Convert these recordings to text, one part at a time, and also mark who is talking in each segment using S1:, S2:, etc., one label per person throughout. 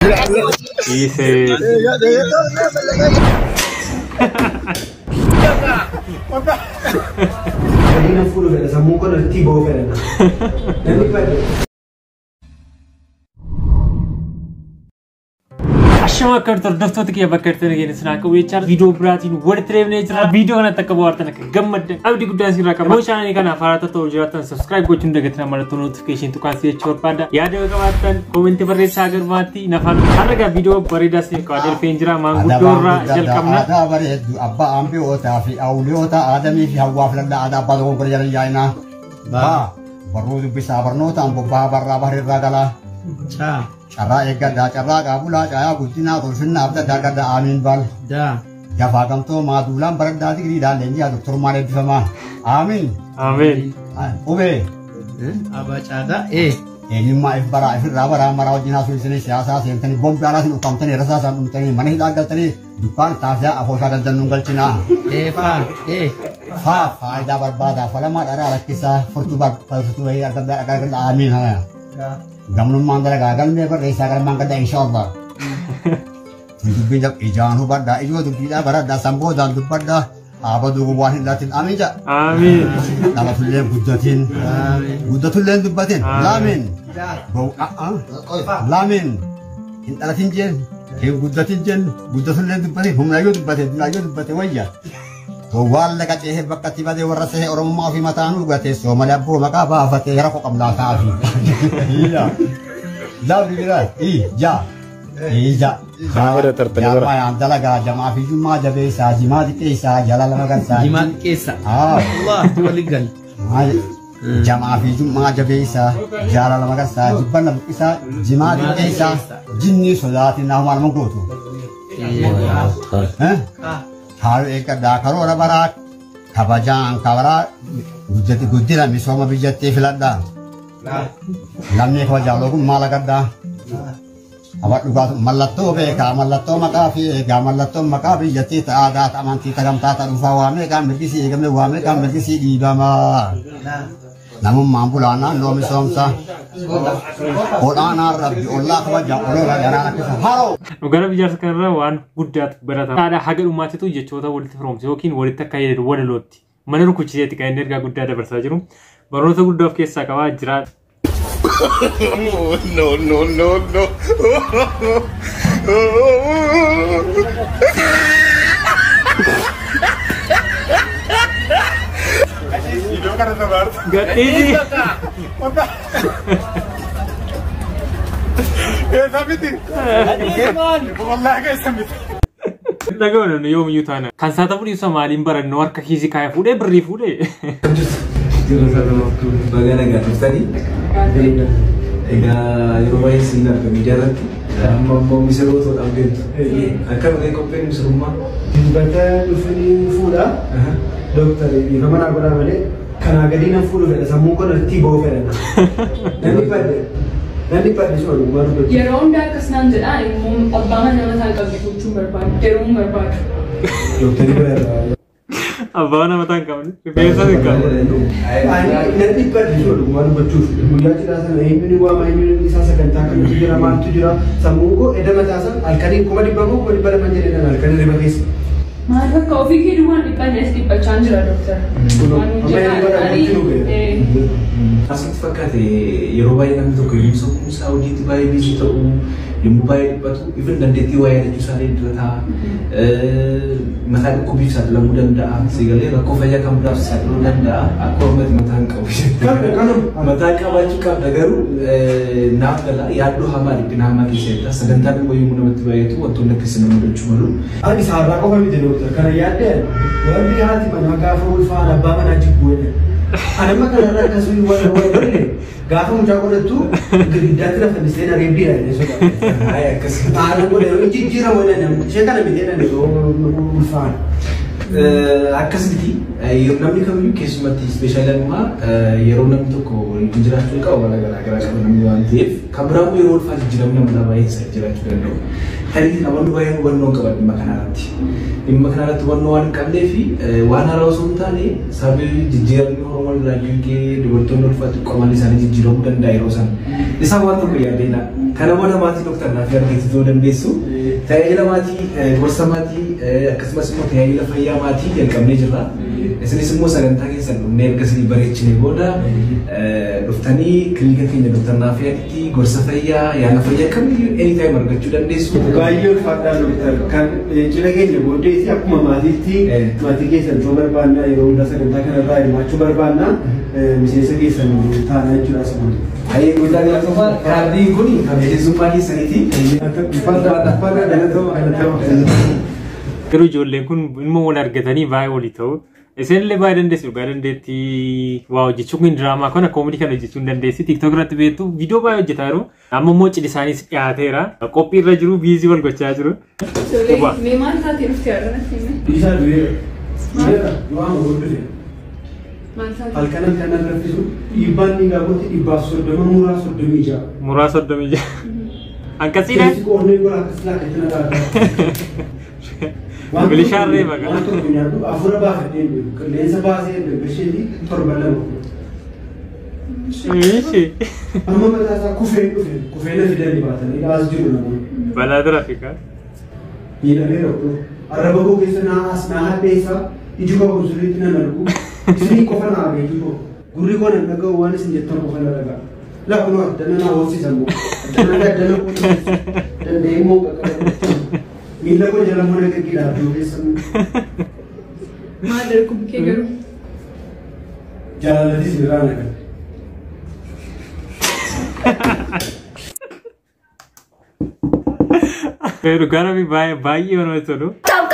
S1: Dice.
S2: Carina full of it, I'm going to Tibo Verena.
S1: Ashama kartar daftar ki abakar tere gini sena ko wechar video bratin word trave ne jara video kana takka warta nak gammad abdi guddan sira ka mo channel kana farata to jiratan subscribe go chunda gatna mara to notification to kan se chor pada yad ga watan comment barre sagar mati nafa haraga video barida se ka del penjra mangu dorra jal kamna
S3: ada bare abba ambi ota fi awliota adami fi hawa flanda ada balon ko jara yaina ba baru bisa barnota ambo ba barra bahri ragala
S2: cha
S3: Cara ega cara kabula caya kucina kursunna abda daga amin bal
S2: da
S3: jafagam to madulam berada di dan lenja doktor mare sama amin
S1: amin
S3: obe
S2: aba caga
S3: ini ma ifbara ifrabara marau jina suisini siasa senteni bom piala sin utam tani rasa sam tani mani dagal tani dukan tasya aposa dan nunggal cina fa faida berbada falama ada kisah fortubat fortubai agar amin ha Gamnum mandala gagal me par resa kar mangkada insyaallah. Dubbi jak ijan hu badda ijo dubbi da barada sambo dan dubbadda abadu wahid latin amin ja.
S1: Amin.
S3: Nama tulen buddatin. Amin. Buddatul dubbatin. Lamin. Bau lamin. Intalatin jen. Ke buddatin jen. Buddatul dubbatin. Humna yo dubbatin wajja. Wal lekat eh bakati bade warase orang mau fi matanu gate so malabu maka ba fate rako kamla safi iya la bira ja
S1: Ada tertentu
S3: ya dalaga jama fi juma jabe sa jima dike sa jalal magan sa
S2: jima dike sa Allah tuwaligal
S3: jama fi juma jabe sa jalal magan sa jibban isa jima dike sa jinni solati nawal manggotu Haru eka dakaro ora barat kabajang kawara gujati gudira misoma bijati filada lamne ko jalo kum malakada awat luga malatto be ka malatto makafi ga malatto makafi jati ta ada tamanti tagam tata rufawa me kan begisi gamne wa me kan begisi di dama namun mampu lana no misomsa Qur'ana rabbi Allah wajah Allah darana kisa haro
S1: Ugara bijar sekarang wan gudat berata ada hagar umat itu je chota wali from jokin wali takkai wali lotti mana ruku ciye tikai energa gudat ada bersajirum baru tu gudat ke sakawa jerat
S4: no
S1: Gak easy.
S4: Ya tapi ti. Wallahi guys sambil.
S1: Daga no yom yutana. Kan sata pun iso malin baran no arka hizi kaya fude berri fude.
S5: Jiro satu waktu bagian agak tadi. Ega rumah sinar kami jalan. Mau misalnya tu update. Akan mereka komplain rumah.
S2: Bata ufini fuda dokter ini kamera berapa ni karena gadina full ada semua kan Tibo Verena nanti pada soal baru
S6: ya ronda kesenang jadi abang nama saya kami kucing berpat terung berpat
S2: dokter berapa
S1: Abang nama tangkap ni biasa dekat.
S2: nanti pada soal baru betul dia tidak sana ini gua main ini sasa kan tak kan tujuh ramai tujuh semua ko ada macam alkarin kumadi bangun kumadi pada manjir dan alkarin lima kis
S6: Maka coffee ke rumah dipandai sedikit chanjra dokter.
S5: Asal fakat Eropa yang kami tu kiri so Saudi tu bayi biji tu yang bayi batu even dan deti wayar itu sari itu ta masa aku bisa dalam muda segala aku fajar kamu dah satu muda aku amat matang kau matang kau baju kau dagaru nak dalam ya doa hamari pinama kisah sebentar aku yang muda batu itu waktu nak kisah muda cuma lu
S2: ada sahabat aku kami dokter karena ya deh baru dia hati mana kafir ulfa abang najib buat Ada makan orang kasih uang ni. Gafung jago itu gerida tu kan mesti ada ready ada sudah. Ayah kasih. Ada boleh. Ini jira mana ni? Saya kan lebih dia ni. Ulfan.
S5: akkasiti namni kamiyyuu keessumatti ispeeshaalummaa yeroo namni tokko waliin jiraachuu qaba wala garaa namni waan ta'eef kan biraamoo yeroo ulfaa jijjiiramni nama baay'ee jiraachuu danda'u. Tariitiin namoonni baay'een hubannoo qaban dhimma kanarratti. Dhimma kanarratti hubannoo waan hin qabnee fi waan haaraa osoo hin taane sababii jijjiiramni Oromoo Laayingee dubartoonni ulfaatti qomaan isaanii jijjiiramuu danda'a yeroo sana. Isaan waan tokko yaaddeena. Kana booda maatii Dr. Naafii argeessitoo dandeessu. Tajaajila maatii gorsa maatii akkasumas immoo tajaajila fayyaa maatii jalqabnee jirra. Isinis immoo sagantaa keessan dhufnee ergasii bareechinee booda dhuftanii kilinika keenya Dr. Naafiitti gorsa fayyaa yaala fayyaa kamiyyuu anytime argachuu dandeessu.
S2: Baay'ee ulfaataa Dr. Kan cidha keenya booddeetti akkuma maatiitti maatii keessan yoo barbaannaa yeroo hundaa sagantaa kanarraa hirmaachuu barbaannaa miseensa keessan taanaa jechuudha asuma.
S5: Ayi guddaa galatoomaa kaardiin kun kan miseensummaa keessaniiti.
S1: Garuu ijoolleen kun ilmoo wal argatanii baay'ee walii ta'u. Isinillee baay'ee dandeessu dhugaa dandeetti waa hojjechuu kun diraamaa kana koomedii kana hojjechuu hin dandeessi. TikTok irratti beektu viidiyoo baay'ee hojjetaa jiru. Amma immoo cidhi isaaniis dhiyaateera. Qophii irra jiru biizii wal gochaa jiru.
S6: Mee maal taatee dhufte yaadannatti hime?
S2: Isaa du'eera. Waan godhufe. Halkan kana raffisu dhiibbaan dhiigaa gooti dhibbaaf 30 muraa 36.
S1: Muraa 36. Akkasiidha.
S2: Qoonnee gola akkasii lakkatti na
S1: Bilishaarree baga.
S2: Waan tokko nyaadhu afura baafadhee qilleensa baasee gasheetii torba lama. Amma mataasaa kufee na fidanii baatanii as jiru namoonni.
S1: Balaa tiraafikaa.
S2: Miidhamee rakko. Arraba koo keessa naa hadheessaa iji koo sirriitti nan argu. Isin qofa naa beeku koo. Gurri koo nan dhaga'u waan isin jettan qofa na dhaga'a. Lafa nu addana naa hoosisan moo. Addana koo danda'ee moo qaqqaba. Mila ko jalan mana ke gila tu besan.
S6: Maal darbu kee garuu.
S2: Jalan lagi sederhana kan.
S1: Pero gara mi bayi orang itu tu.
S7: Tam.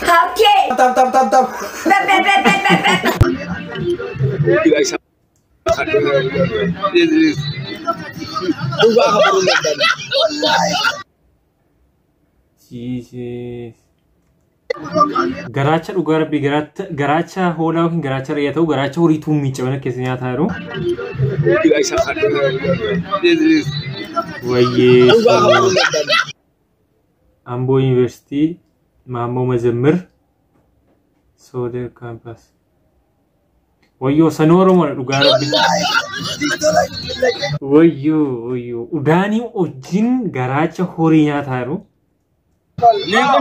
S7: Happy.
S4: Tam.
S1: Jesus. Garacha dhugaa rabbi garacha hoolaa yookiin garacha re'ee ta'u garacha horiituu miicamana keessa nyaataa jiru. Wayyee. Amboo Yuunivarsiitii Maammoo Mazammir Soodee Kaampaas. Wayyoo sanuu Oromoodha dhugaa rabbi. Wayyoo. Udaanii wajjin garacha horii nyaataa jiru.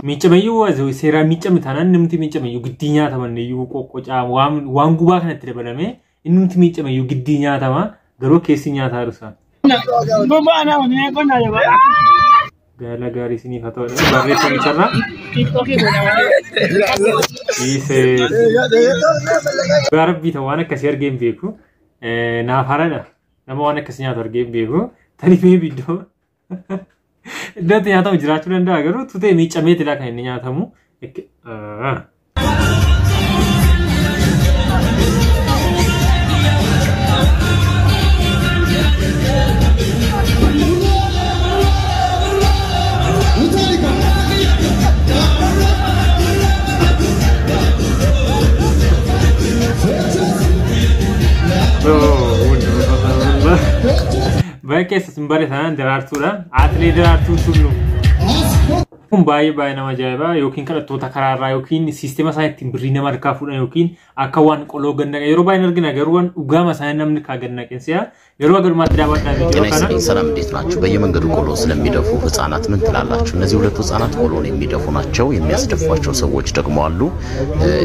S1: Miicamayyuu seeraan miicame taanaan namni miicamayyuu giddii nyaataman iyyuu qoqqocaa waan gubaa kanatti dabalame inni namni miicamayyuu giddii nyaatama garuu keessi nyaataa jiru isaan. Gaala gaarii isiniif haa ta'u barreeffame isarraa. Dhugaa rabbii ta'u waan akkasii argee hin beeku. Naaf haradha. Nama waan akkasii nyaatu argee hin beeku. Tariifee biddoo. Iddootti nyaatamu jiraachuu danda'a garuu tutee miicameeti kan inni nyaatamu. Baay'ee keessa simbare sanaan daraartuudha. Atilee daraartuu sullu. Kun baay'ee nama ajaa'iba yookiin kadhattoota karaarraa yookiin siistema isaa ittiin birrii nama harkaa fuudhan yookiin akka waan qoloo gannaqe yeroo baay'een argina garuu waan dhugaama isaanii namni kaa gannaqeensiya yeroo agarmaatti daawwadhaa ቪዲዮ kana.
S8: ሰላም እንዴት ናችሁ? በየመንገዱ ቆሎ ስለሚደፉ ህፃናት ምን ትላላችሁ? እነዚህ ሁለት ህፃናት ቆሎን የሚደፉ ናቸው። የሚያስደፏቸው ሰዎች ደግሞ አሉ።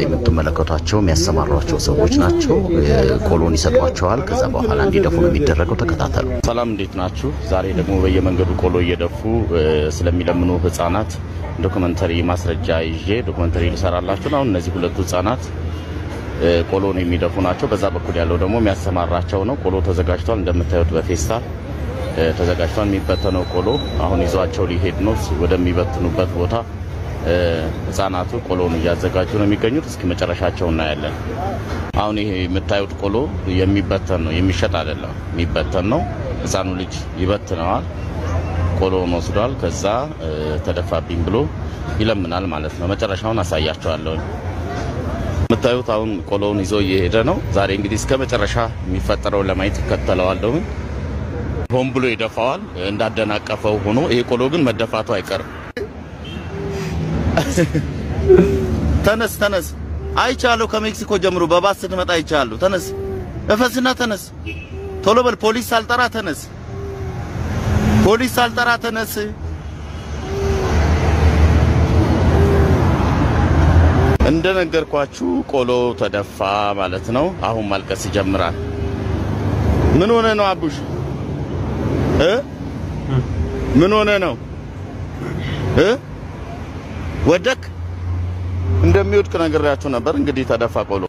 S8: የምትመለከቷቸው የሚያሰማሯቸው ሰዎች ናቸው። ቆሎን ይሰጧቸዋል። ከዛ በኋላ እንዲደፉ ነው የሚደረገው። ተከታተሉ። ሰላም እንዴት ናችሁ? ዛሬ ደግሞ በየመንገዱ ቆሎ እየደፉ ስለሚለምኑ ህፃናት ዶክመንተሪ ማስረጃ ይዤ ዶክመንተሪ ልሰራላችሁ ነው። እነዚህ ሁለት ህፃናት ቆሎን የሚደፉ ናቸው። በዛ በኩል ያለው ደግሞ የሚያሰማራቸው ነው። ቆሎ ተዘጋጅቷል። እንደምታዩት በፌስታል ተዘጋጅቷል። የሚበተነው ቆሎ አሁን ይዟቸው ሊሄድ ነው ወደሚበትኑበት ቦታ። ህፃናቱ ቆሎን እያዘጋጁ ነው የሚገኙት። እስኪ መጨረሻቸው እናያለን። አሁን ይሄ የምታዩት ቆሎ የሚበተን ነው፣ የሚሸጥ አይደለም፣ የሚበተን ነው። ህፃኑ ልጅ ይበትነዋል። ቆሎን ወስዷል። ከዛ ተደፋብኝ ብሎ ይለምናል ማለት ነው መጨረሻውን አሳያችኋለሁ መታዩት አሁን ቆሎውን ይዞ እየሄደ ነው ዛሬ እንግዲህ እስከ መጨረሻ የሚፈጠረው ለማየት ይከተለዋለሁ ሆም ብሎ ይደፋዋል እንዳደናቀፈው ሆኖ ይሄ ቆሎ ግን መደፋቱ አይቀርም ተነስ አይቻለሁ ከሜክሲኮ ጀምሮ በባስ ስትመጣ አይቻለሁ ተነስ እፈስና ተነስ ቶሎ በል ፖሊስ ሳልጠራ ተነስ እንደነገርኳችሁ ቆሎ ተደፋ ማለት ነው አሁን ማልቀስ ይጀምራል ምን ሆነ ነው አቡሽ ምን ሆነ ነው ወደክ እንደሚወድቅ ነግሬያችሁ ነበር እንግዲህ ተደፋ ቆሎ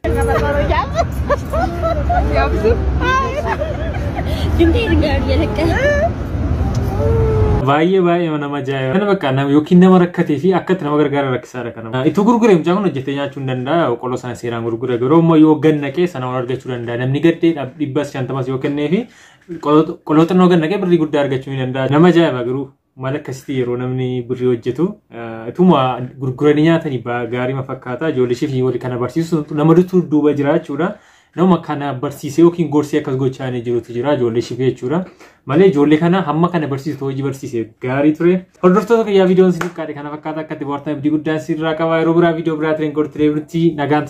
S1: ባየ መናማጃይ እኔ በቃ ነው ዮኪን ነመረከቴ ፊ አከት ነው ገርጋር ረክሳረ ከነ ኢቱ ጉርጉሬ ምጃኑ ነጀተኛቹ እንደንዳ ቆሎ ሳነ ሴራን ጉርጉሬ ገሮሞ ይወገነቀ ሰናው አርገቹ እንደንዳ ነምኒ ገዴ ዲባስ ቻንተማስ ዮከኔ ፊ ቆሎጥ ነው ገነቀ ብሪ ጉዳይ አርገቹ እንደንዳ ነማጃይ ባግሩ ማለከስቲ የሮ ነምኒ ብሪ ወጀቱ ቱማ ጉርጉሬኛ ተኒ ባጋሪ መፈካታ ጆሊሺ ፊ ወዲ ከነ ባርሲሱ ነመዱቱ ዱበ ጅራቹዳ ነው መካና በርሲሴ ዮኪን ጎርሲ ከዝጎቻኔ ጅሩት ጅራ ጆሊሺ ፊቹዳ ማለ ጆሊ ከና ሀማ ከነ በርሲስ ተወጂ በርሲሴ ጋሪ ትሬ ሆርዶርቶ ከያ ቪዲዮን ሲልቃደ ከነ ፈካታ ከቲ ቦርታ ቢዲ ጉዳይ ሲራቀባ ሮብራ ቪዲዮ ብራትሬን ጎርትሬ ብርቲ ናጋንት